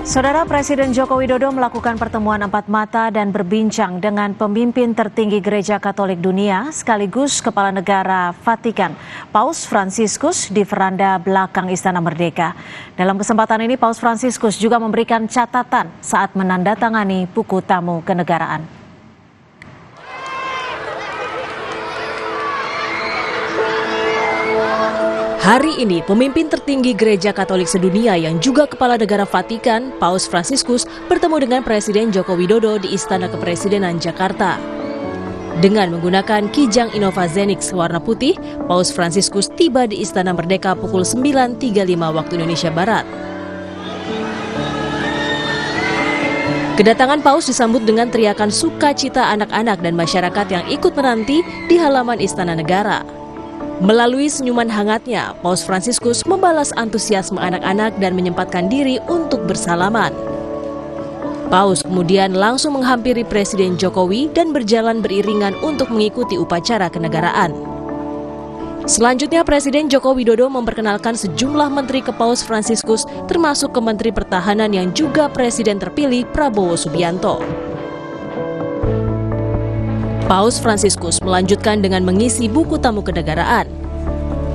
Saudara, Presiden Joko Widodo melakukan pertemuan empat mata dan berbincang dengan pemimpin tertinggi Gereja Katolik Dunia sekaligus Kepala Negara Vatikan, Paus Fransiskus di veranda belakang Istana Merdeka. Dalam kesempatan ini, Paus Fransiskus juga memberikan catatan saat menandatangani buku tamu kenegaraan. Hari ini, pemimpin tertinggi Gereja Katolik sedunia yang juga Kepala Negara Vatikan, Paus Fransiskus, bertemu dengan Presiden Joko Widodo di Istana Kepresidenan Jakarta. Dengan menggunakan Kijang Innova Zenix warna putih, Paus Fransiskus tiba di Istana Merdeka pukul 9.35 waktu Indonesia Barat. Kedatangan Paus disambut dengan teriakan sukacita anak-anak dan masyarakat yang ikut menanti di halaman Istana Negara. Melalui senyuman hangatnya, Paus Fransiskus membalas antusiasme anak-anak dan menyempatkan diri untuk bersalaman. Paus kemudian langsung menghampiri Presiden Jokowi dan berjalan beriringan untuk mengikuti upacara kenegaraan. Selanjutnya, Presiden Joko Widodo memperkenalkan sejumlah menteri ke Paus Fransiskus, termasuk ke Menteri Pertahanan yang juga Presiden terpilih Prabowo Subianto. Paus Fransiskus melanjutkan dengan mengisi buku tamu kenegaraan.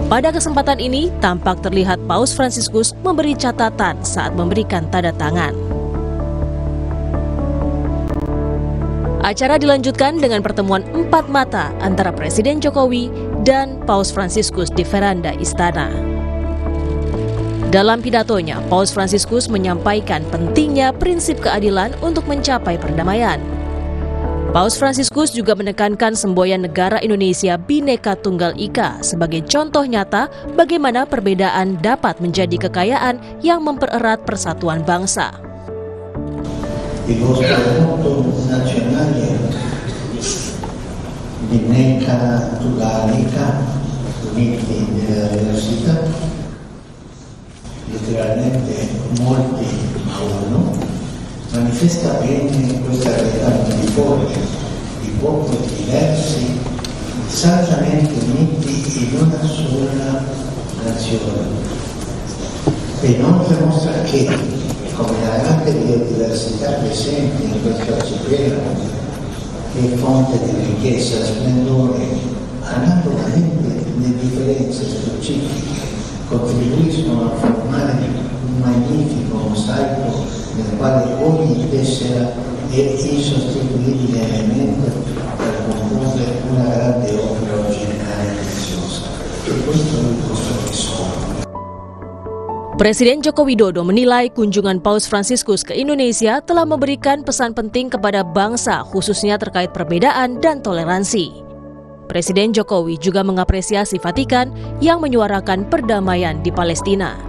Pada kesempatan ini, tampak terlihat Paus Fransiskus memberi catatan saat memberikan tanda tangan. Acara dilanjutkan dengan pertemuan empat mata antara Presiden Jokowi dan Paus Fransiskus di veranda istana. Dalam pidatonya, Paus Fransiskus menyampaikan pentingnya prinsip keadilan untuk mencapai perdamaian. Paus Fransiskus juga menekankan semboyan negara Indonesia Bhinneka Tunggal Ika sebagai contoh nyata bagaimana perbedaan dapat menjadi kekayaan yang mempererat persatuan bangsa. Il vostro motto nazionale Bhinneka Tunggal Ika, uniti nella diversità, letteralmente molti a uno, manifesta bene questa realtà multiforme di popoli diversi, saggiamente uniti in una sola nazione. E inoltre mostra che, come la grande biodiversità presente in questo arcipelago, che è fonte di ricchezza e splendore, analogamente le differenze specifiche contribuiscono a formare un magnifico mosaico nel quale ogni tessera è insostituibile elemento per comporre una grande opera originale e preziosa. E questo è il vostro tesoro. Presiden Joko Widodo menilai kunjungan Paus Fransiskus ke Indonesia telah memberikan pesan penting kepada bangsa, khususnya terkait perbedaan dan toleransi. Presiden Jokowi juga mengapresiasi Vatikan yang menyuarakan perdamaian di Palestina.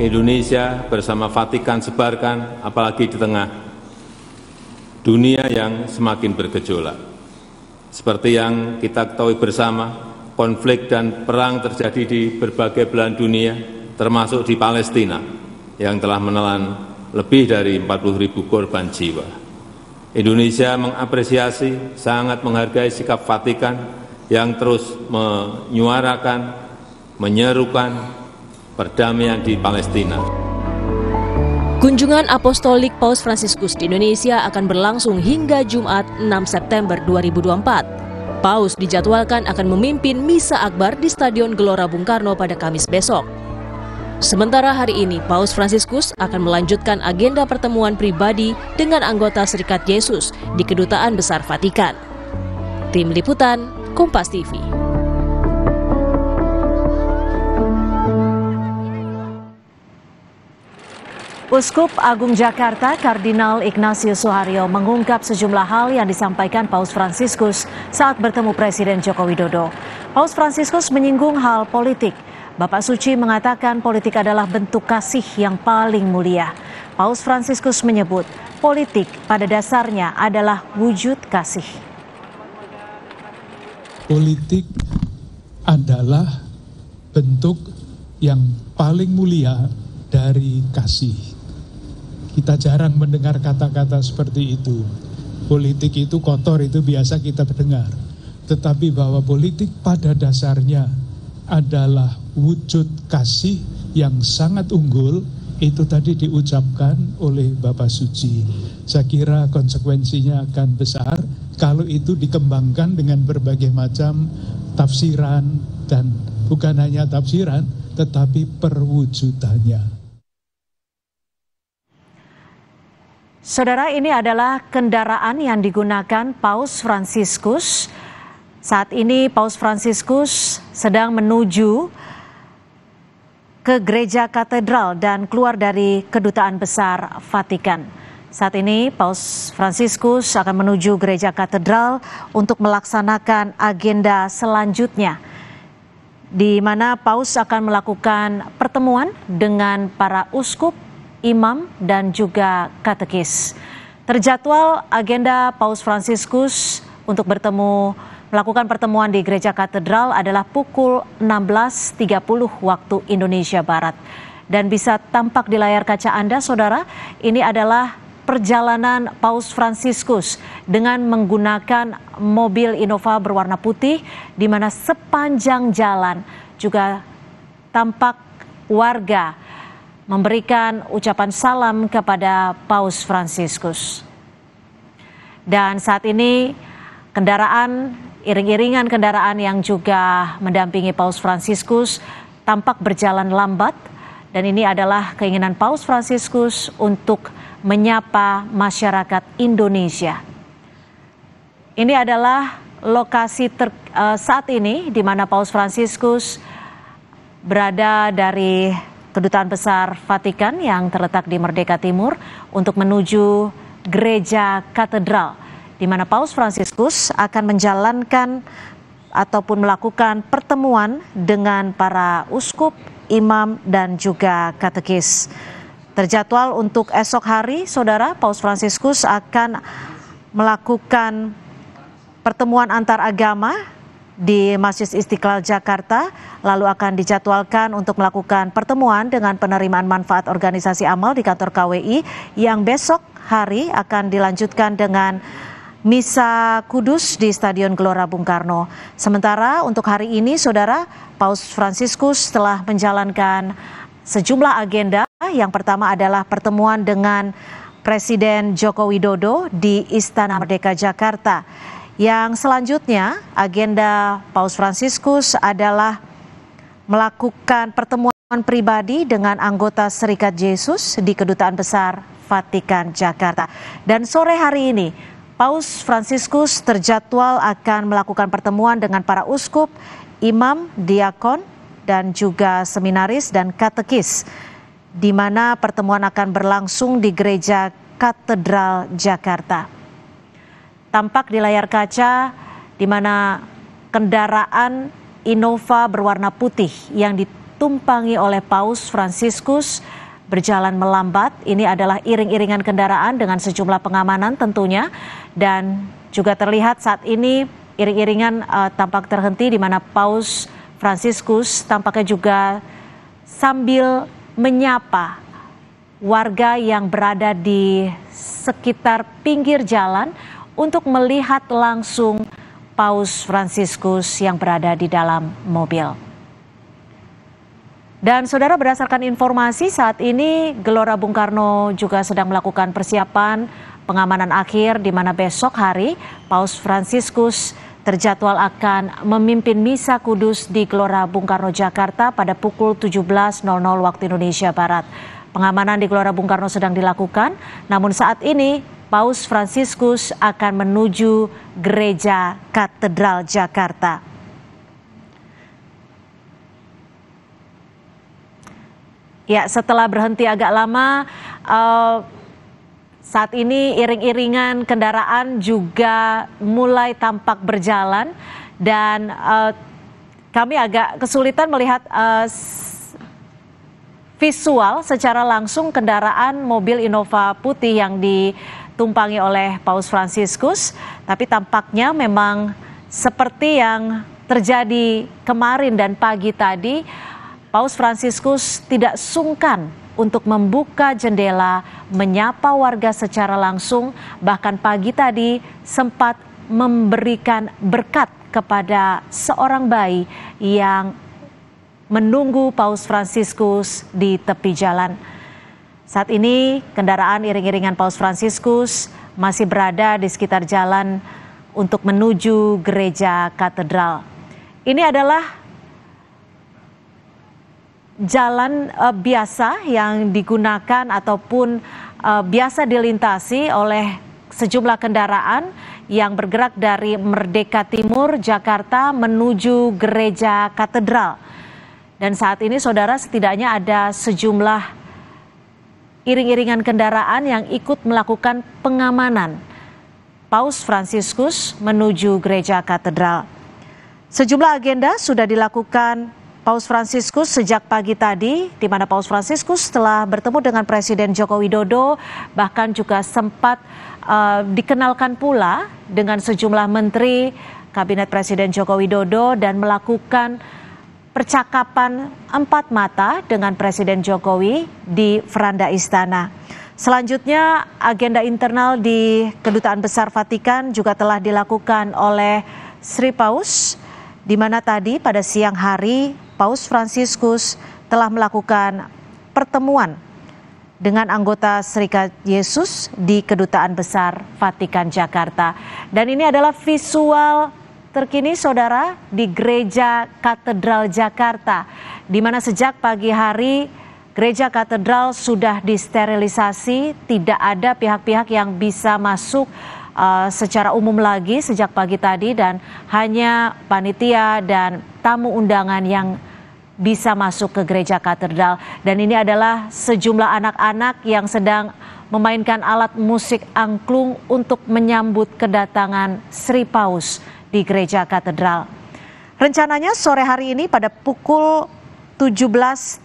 Indonesia bersama Vatikan sebarkan, apalagi di tengah dunia yang semakin bergejolak. Seperti yang kita ketahui bersama, konflik dan perang terjadi di berbagai belahan dunia, termasuk di Palestina, yang telah menelan lebih dari 40.000 korban jiwa. Indonesia mengapresiasi, sangat menghargai sikap Vatikan yang terus menyuarakan, menyerukan perdamaian di Palestina. Kunjungan apostolik Paus Fransiskus di Indonesia akan berlangsung hingga Jumat 6 September 2024. Paus dijadwalkan akan memimpin Misa Akbar di Stadion Gelora Bung Karno pada Kamis besok. Sementara hari ini, Paus Fransiskus akan melanjutkan agenda pertemuan pribadi dengan anggota Serikat Yesus di Kedutaan Besar Vatikan. Tim Liputan, Kompas TV. Uskup Agung Jakarta Kardinal Ignatius Suharyo mengungkap sejumlah hal yang disampaikan Paus Fransiskus saat bertemu Presiden Joko Widodo. Paus Fransiskus menyinggung hal politik. Bapak Suci mengatakan politik adalah bentuk kasih yang paling mulia. Paus Fransiskus menyebut politik pada dasarnya adalah wujud kasih. Politik adalah bentuk yang paling mulia dari kasih. Kita jarang mendengar kata-kata seperti itu. Politik itu kotor, itu biasa kita dengar. Tetapi bahwa politik pada dasarnya adalah wujud kasih yang sangat unggul, itu tadi diucapkan oleh Bapak Suci. Saya kira konsekuensinya akan besar kalau itu dikembangkan dengan berbagai macam tafsiran, dan bukan hanya tafsiran tetapi perwujudannya. Saudara, ini adalah kendaraan yang digunakan Paus Fransiskus. Saat ini Paus Fransiskus sedang menuju ke gereja katedral dan keluar dari Kedutaan Besar Vatikan. Saat ini Paus Fransiskus akan menuju gereja katedral untuk melaksanakan agenda selanjutnya, di mana Paus akan melakukan pertemuan dengan para uskup, imam, dan juga katekis. Terjadwal agenda Paus Fransiskus untuk melakukan pertemuan di gereja katedral adalah pukul 16.30 waktu Indonesia Barat. Dan bisa tampak di layar kaca Anda, saudara, ini adalah perjalanan Paus Fransiskus dengan menggunakan mobil Innova berwarna putih, di mana sepanjang jalan juga tampak warga memberikan ucapan salam kepada Paus Fransiskus. Dan saat ini iring-iringan kendaraan yang juga mendampingi Paus Fransiskus tampak berjalan lambat, dan ini adalah keinginan Paus Fransiskus untuk menyapa masyarakat Indonesia. Ini adalah lokasi saat ini di mana Paus Fransiskus berada dari Kedutaan Besar Vatikan yang terletak di Merdeka Timur untuk menuju gereja katedral, di mana Paus Fransiskus akan menjalankan ataupun melakukan pertemuan dengan para uskup, imam, dan juga katekis. Terjadwal untuk esok hari, saudara, Paus Fransiskus akan melakukan pertemuan antar agama di Masjid Istiqlal Jakarta, lalu akan dijadwalkan untuk melakukan pertemuan dengan penerimaan manfaat organisasi amal di kantor KWI, yang besok hari akan dilanjutkan dengan Misa Kudus di Stadion Gelora Bung Karno. Sementara untuk hari ini, saudara, Paus Fransiskus telah menjalankan sejumlah agenda. Yang pertama adalah pertemuan dengan Presiden Joko Widodo di Istana Merdeka Jakarta. Yang selanjutnya, agenda Paus Fransiskus adalah melakukan pertemuan pribadi dengan anggota Serikat Yesus di Kedutaan Besar Vatikan Jakarta. Dan sore hari ini, Paus Fransiskus terjadwal akan melakukan pertemuan dengan para uskup, imam, diakon, dan juga seminaris dan katekis, di mana pertemuan akan berlangsung di Gereja Katedral Jakarta. Tampak di layar kaca di mana kendaraan Innova berwarna putih yang ditumpangi oleh Paus Fransiskus berjalan melambat. Ini adalah iring-iringan kendaraan dengan sejumlah pengamanan tentunya, dan juga terlihat saat ini iring-iringan tampak terhenti, di mana Paus Fransiskus tampaknya juga sambil menyapa warga yang berada di sekitar pinggir jalan untuk melihat langsung Paus Fransiskus yang berada di dalam mobil. Dan saudara, berdasarkan informasi saat ini Gelora Bung Karno juga sedang melakukan persiapan pengamanan akhir, di mana besok hari Paus Fransiskus terjadwal akan memimpin Misa Kudus di Gelora Bung Karno Jakarta pada pukul 17.00 waktu Indonesia Barat. Pengamanan di Gelora Bung Karno sedang dilakukan, namun saat ini Paus Fransiskus akan menuju Gereja Katedral Jakarta. Ya, setelah berhenti agak lama, saat ini iring-iringan kendaraan juga mulai tampak berjalan, dan kami agak kesulitan melihat visual secara langsung kendaraan mobil Innova putih yang ditumpangi oleh Paus Fransiskus, tapi tampaknya memang seperti yang terjadi kemarin dan pagi tadi, Paus Fransiskus tidak sungkan untuk membuka jendela, menyapa warga secara langsung, bahkan pagi tadi sempat memberikan berkat kepada seorang bayi yang menunggu Paus Fransiskus di tepi jalan. Saat ini kendaraan iring-iringan Paus Fransiskus masih berada di sekitar jalan untuk menuju gereja katedral. Ini adalah jalan biasa yang digunakan ataupun biasa dilintasi oleh sejumlah kendaraan yang bergerak dari Merdeka Timur, Jakarta menuju gereja katedral. Dan saat ini saudara, setidaknya ada sejumlah iring-iringan kendaraan yang ikut melakukan pengamanan Paus Fransiskus menuju gereja katedral. Sejumlah agenda sudah dilakukan Paus Fransiskus sejak pagi tadi, di mana Paus Fransiskus telah bertemu dengan Presiden Joko Widodo, bahkan juga sempat dikenalkan pula dengan sejumlah menteri Kabinet Presiden Joko Widodo dan melakukan percakapan empat mata dengan Presiden Jokowi di veranda istana. Selanjutnya agenda internal di Kedutaan Besar Vatikan juga telah dilakukan oleh Sri Paus, di mana tadi pada siang hari Paus Fransiskus telah melakukan pertemuan dengan anggota Serikat Yesus di Kedutaan Besar Vatikan Jakarta. Dan ini adalah visual terkini saudara di Gereja Katedral Jakarta, di mana sejak pagi hari Gereja Katedral sudah disterilisasi, tidak ada pihak-pihak yang bisa masuk secara umum lagi sejak pagi tadi, dan hanya panitia dan tamu undangan yang bisa masuk ke Gereja Katedral. Dan ini adalah sejumlah anak-anak yang sedang memainkan alat musik angklung untuk menyambut kedatangan Sri Paus di Gereja Katedral. Rencananya sore hari ini pada pukul 17.30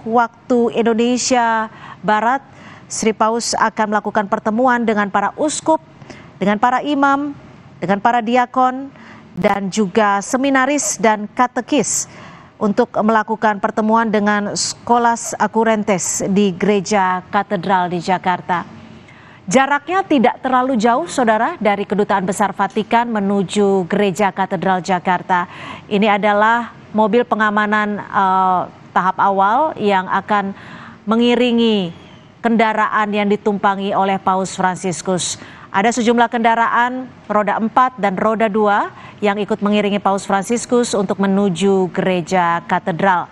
waktu Indonesia Barat, Sri Paus akan melakukan pertemuan dengan para uskup, dengan para imam, dengan para diakon, dan juga seminaris dan katekis untuk melakukan pertemuan dengan Scholas Occurrentes di Gereja Katedral di Jakarta. Jaraknya tidak terlalu jauh saudara dari Kedutaan Besar Vatikan menuju Gereja Katedral Jakarta. Ini adalah mobil pengamanan tahap awal yang akan mengiringi kendaraan yang ditumpangi oleh Paus Fransiskus. Ada sejumlah kendaraan roda 4 dan roda 2 yang ikut mengiringi Paus Fransiskus untuk menuju Gereja Katedral.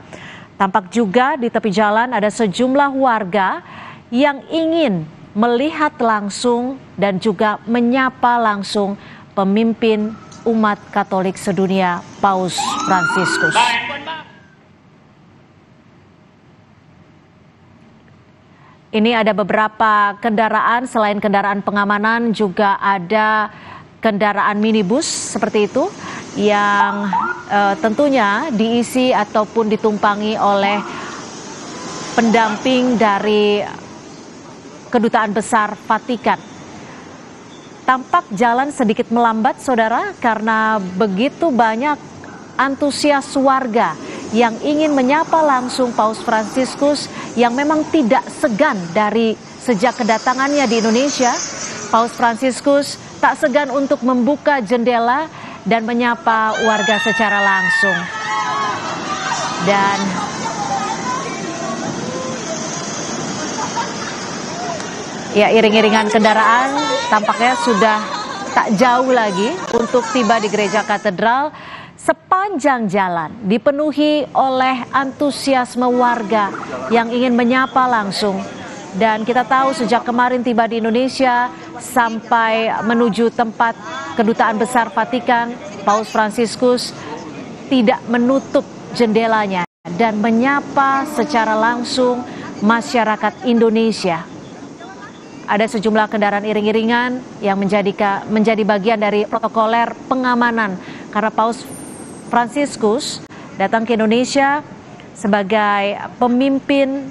Tampak juga di tepi jalan ada sejumlah warga yang ingin melihat langsung dan juga menyapa langsung pemimpin umat Katolik sedunia, Paus Fransiskus. Ini ada beberapa kendaraan, selain kendaraan pengamanan juga ada kendaraan minibus seperti itu yang tentunya diisi ataupun ditumpangi oleh pendamping dari Kedutaan Besar Vatikan. Tampak jalan sedikit melambat saudara karena begitu banyak antusias warga yang ingin menyapa langsung Paus Fransiskus yang memang tidak segan dari sejak kedatangannya di Indonesia. Paus Fransiskus tak segan untuk membuka jendela dan menyapa warga secara langsung. Dan ya, iring-iringan kendaraan tampaknya sudah tak jauh lagi untuk tiba di Gereja Katedral. Sepanjang jalan dipenuhi oleh antusiasme warga yang ingin menyapa langsung. Dan kita tahu sejak kemarin tiba di Indonesia sampai menuju tempat Kedutaan Besar Vatikan, Paus Fransiskus tidak menutup jendelanya dan menyapa secara langsung masyarakat Indonesia. Ada sejumlah kendaraan iring-iringan yang menjadi bagian dari protokoler pengamanan karena Paus Fransiskus datang ke Indonesia sebagai pemimpin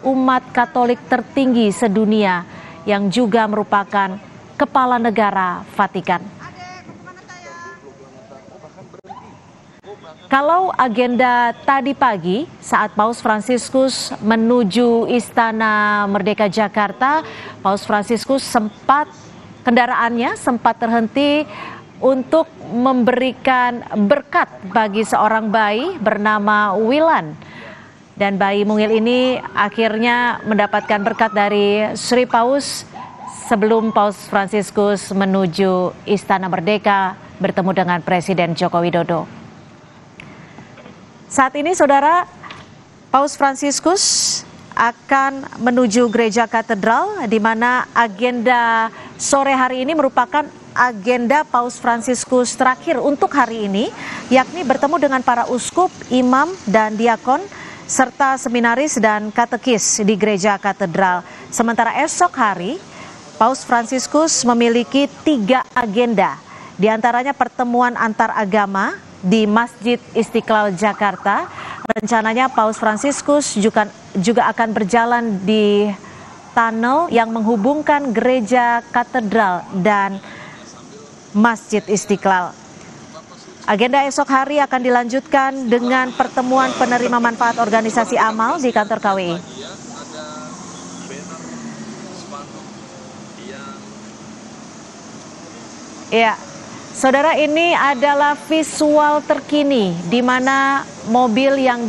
umat Katolik tertinggi sedunia yang juga merupakan kepala negara Vatikan. Kalau agenda tadi pagi saat Paus Fransiskus menuju Istana Merdeka Jakarta, Paus Fransiskus kendaraannya sempat terhenti untuk memberikan berkat bagi seorang bayi bernama Wilan Dan bayi mungil ini akhirnya mendapatkan berkat dari Sri Paus sebelum Paus Fransiskus menuju Istana Merdeka bertemu dengan Presiden Joko Widodo. Saat ini saudara, Paus Fransiskus akan menuju Gereja Katedral, di mana agenda sore hari ini merupakan agenda Paus Fransiskus terakhir untuk hari ini, yakni bertemu dengan para uskup, imam, dan diakon, serta seminaris dan katekis di Gereja Katedral. Sementara esok hari, Paus Fransiskus memiliki 3 agenda, di antaranya pertemuan antar agama di Masjid Istiqlal Jakarta. Rencananya Paus Fransiskus juga akan berjalan di tunnel yang menghubungkan Gereja Katedral dan Masjid Istiqlal. Agenda esok hari akan dilanjutkan dengan pertemuan penerima manfaat organisasi amal di kantor KWI. Ya, saudara, ini adalah visual terkini di mana mobil yang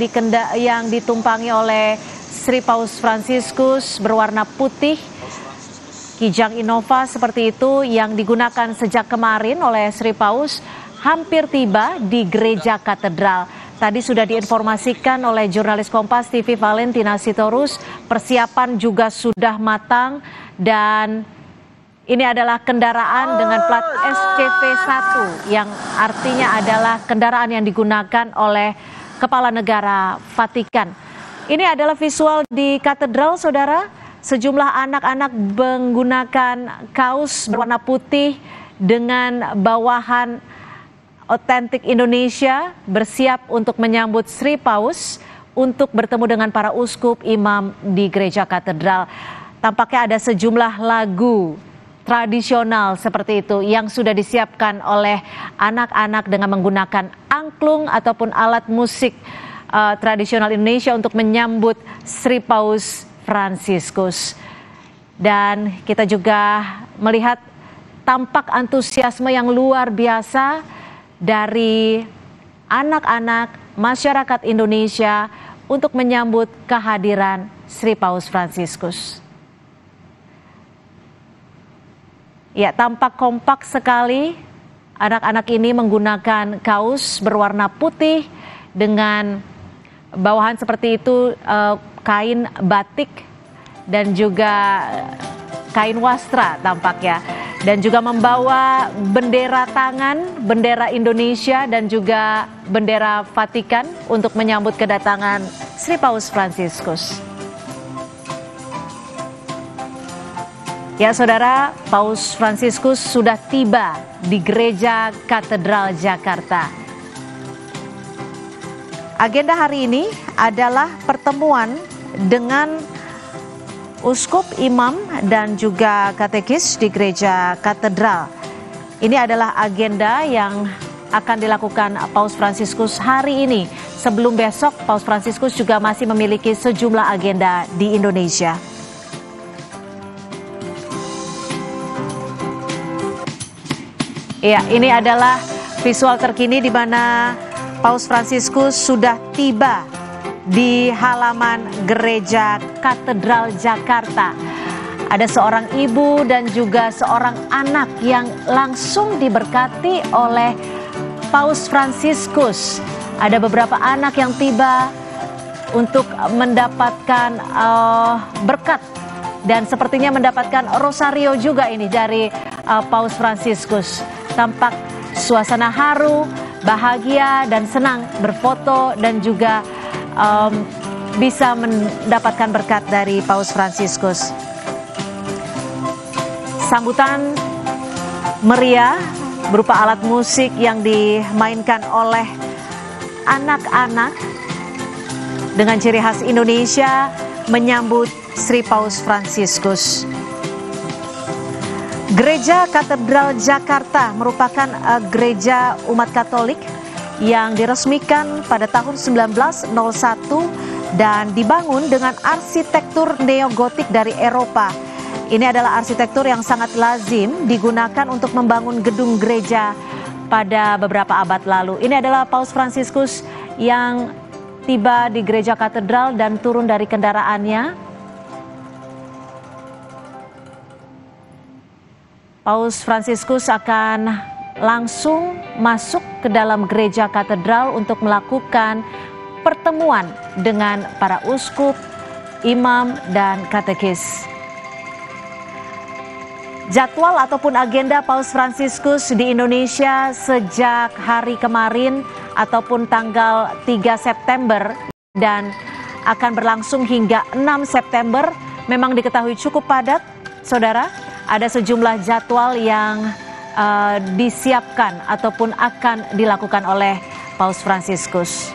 ditumpangi oleh Sri Paus Fransiskus berwarna putih, Kijang Innova seperti itu, yang digunakan sejak kemarin oleh Sri Paus hampir tiba di Gereja Katedral. Tadi sudah diinformasikan oleh jurnalis Kompas TV Valentina Sitorus, persiapan juga sudah matang dan ini adalah kendaraan dengan plat SCV-1 yang artinya adalah kendaraan yang digunakan oleh Kepala Negara Vatikan. Ini adalah visual di katedral, saudara. Sejumlah anak-anak menggunakan kaos berwarna putih dengan bawahan otentik Indonesia, bersiap untuk menyambut Sri Paus untuk bertemu dengan para uskup, imam di Gereja Katedral. Tampaknya ada sejumlah lagu tradisional seperti itu yang sudah disiapkan oleh anak-anak dengan menggunakan angklung ataupun alat musik tradisional Indonesia untuk menyambut Sri Paus Fransiskus. Dan kita juga melihat tampak antusiasme yang luar biasa dari anak-anak masyarakat Indonesia untuk menyambut kehadiran Sri Paus Fransiskus. Ya, tampak kompak sekali. Anak-anak ini menggunakan kaos berwarna putih dengan bawahan seperti itu, kain batik dan juga kain wastra tampaknya. Dan juga membawa bendera tangan, bendera Indonesia dan juga bendera Vatikan untuk menyambut kedatangan Sri Paus Fransiskus. Ya saudara, Paus Fransiskus sudah tiba di Gereja Katedral Jakarta. Agenda hari ini adalah pertemuan dengan uskup, imam, dan juga katekis di Gereja Katedral. Ini adalah agenda yang akan dilakukan Paus Fransiskus hari ini. Sebelum besok, Paus Fransiskus juga masih memiliki sejumlah agenda di Indonesia. Ya, ini adalah visual terkini di mana Paus Fransiskus sudah tiba di halaman Gereja Katedral Jakarta. Ada seorang ibu dan juga seorang anak yang langsung diberkati oleh Paus Fransiskus. Ada beberapa anak yang tiba untuk mendapatkan berkat dan sepertinya mendapatkan rosario juga ini dari Paus Fransiskus. Tampak suasana haru, bahagia dan senang berfoto dan juga bisa mendapatkan berkat dari Paus Fransiskus. Sambutan meriah berupa alat musik yang dimainkan oleh anak-anak dengan ciri khas Indonesia menyambut Sri Paus Fransiskus. Gereja Katedral Jakarta merupakan gereja umat Katolik yang diresmikan pada tahun 1901 dan dibangun dengan arsitektur neogotik dari Eropa. Ini adalah arsitektur yang sangat lazim digunakan untuk membangun gedung gereja pada beberapa abad lalu. Ini adalah Paus Fransiskus yang tiba di gereja katedral dan turun dari kendaraannya. Paus Fransiskus akan langsung masuk ke dalam gereja katedral untuk melakukan pertemuan dengan para uskup, imam, dan katekis. Jadwal ataupun agenda Paus Fransiskus di Indonesia sejak hari kemarin ataupun tanggal 3 September dan akan berlangsung hingga 6 September memang diketahui cukup padat, saudara. Ada sejumlah jadwal yang disiapkan ataupun akan dilakukan oleh Paus Fransiskus.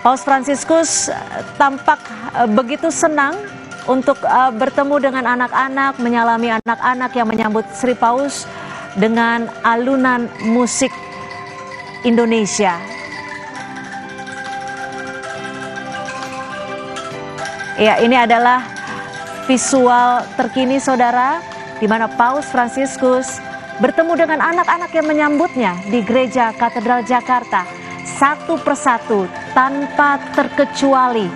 Paus Fransiskus tampak begitu senang untuk bertemu dengan anak-anak, menyalami anak-anak yang menyambut Sri Paus dengan alunan musik Indonesia. Ya, ini adalah visual terkini, saudara, di mana Paus Fransiskus bertemu dengan anak-anak yang menyambutnya di Gereja Katedral Jakarta. Satu persatu, tanpa terkecuali,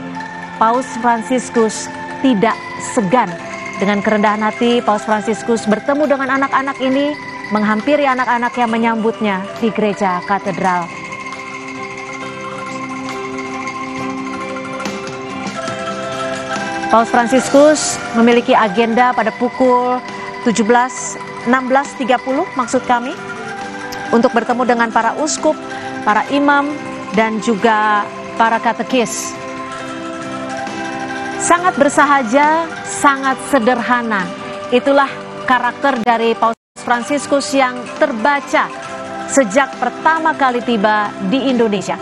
Paus Fransiskus tidak segan. Dengan kerendahan hati, Paus Fransiskus bertemu dengan anak-anak ini, menghampiri anak-anak yang menyambutnya di Gereja Katedral. Paus Fransiskus memiliki agenda pada pukul 16.30 maksud kami, untuk bertemu dengan para uskup, para imam, dan juga para katekis. Sangat bersahaja, sangat sederhana. Itulah karakter dari Paus Fransiskus yang terbaca sejak pertama kali tiba di Indonesia.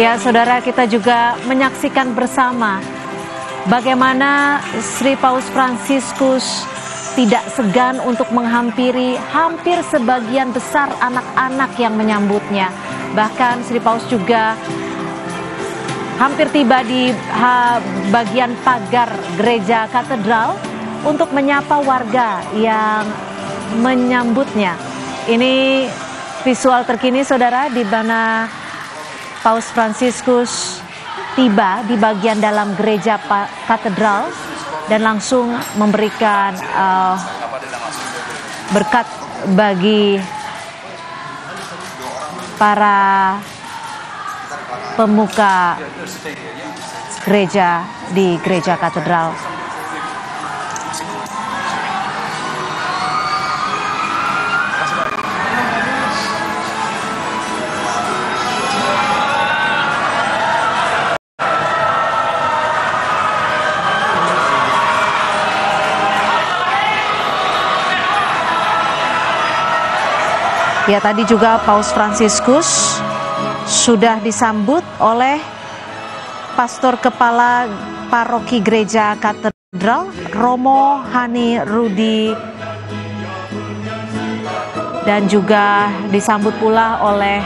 Ya, saudara, kita juga menyaksikan bersama bagaimana Sri Paus Fransiskus tidak segan untuk menghampiri hampir sebagian besar anak-anak yang menyambutnya. Bahkan Sri Paus juga hampir tiba di bagian pagar gereja katedral untuk menyapa warga yang menyambutnya. Ini visual terkini, saudara, di mana Paus Fransiskus tiba di bagian dalam gereja katedral dan langsung memberikan berkat bagi para pemuka gereja di gereja katedral. Ya, tadi juga Paus Fransiskus sudah disambut oleh Pastor Kepala Paroki Gereja Katedral Romo Hani Rudi, dan juga disambut pula oleh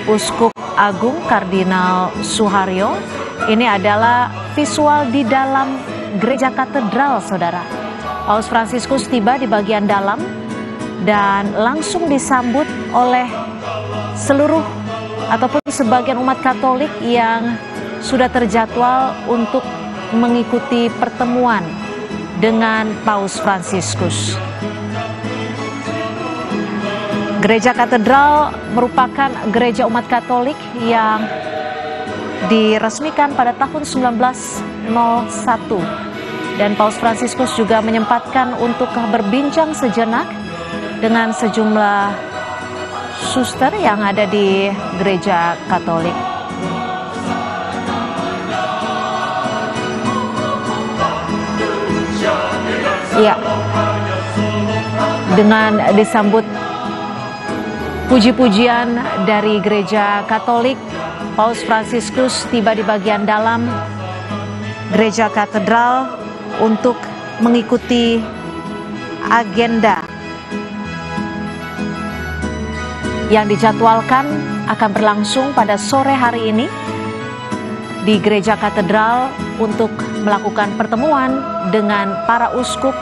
Uskup Agung Kardinal Suharyo. Ini adalah visual di dalam gereja katedral, saudara. Paus Fransiskus tiba di bagian dalam dan langsung disambut oleh seluruh ataupun sebagian umat Katolik yang sudah terjadwal untuk mengikuti pertemuan dengan Paus Fransiskus. Gereja Katedral merupakan gereja umat Katolik yang diresmikan pada tahun 1901 dan Paus Fransiskus juga menyempatkan untuk berbincang sejenak dengan sejumlah suster yang ada di gereja Katolik. Ya, dengan disambut puji-pujian dari gereja Katolik, Paus Fransiskus tiba di bagian dalam gereja katedral untuk mengikuti agenda yang dijadwalkan akan berlangsung pada sore hari ini di gereja katedral untuk melakukan pertemuan dengan para uskup,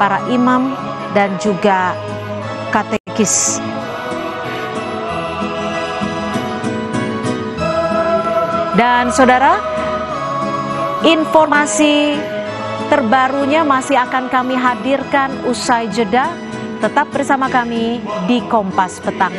para imam, dan juga katekis. Dan saudara, informasi terbarunya masih akan kami hadirkan usai jeda. Tetap bersama kami di Kompas Petang.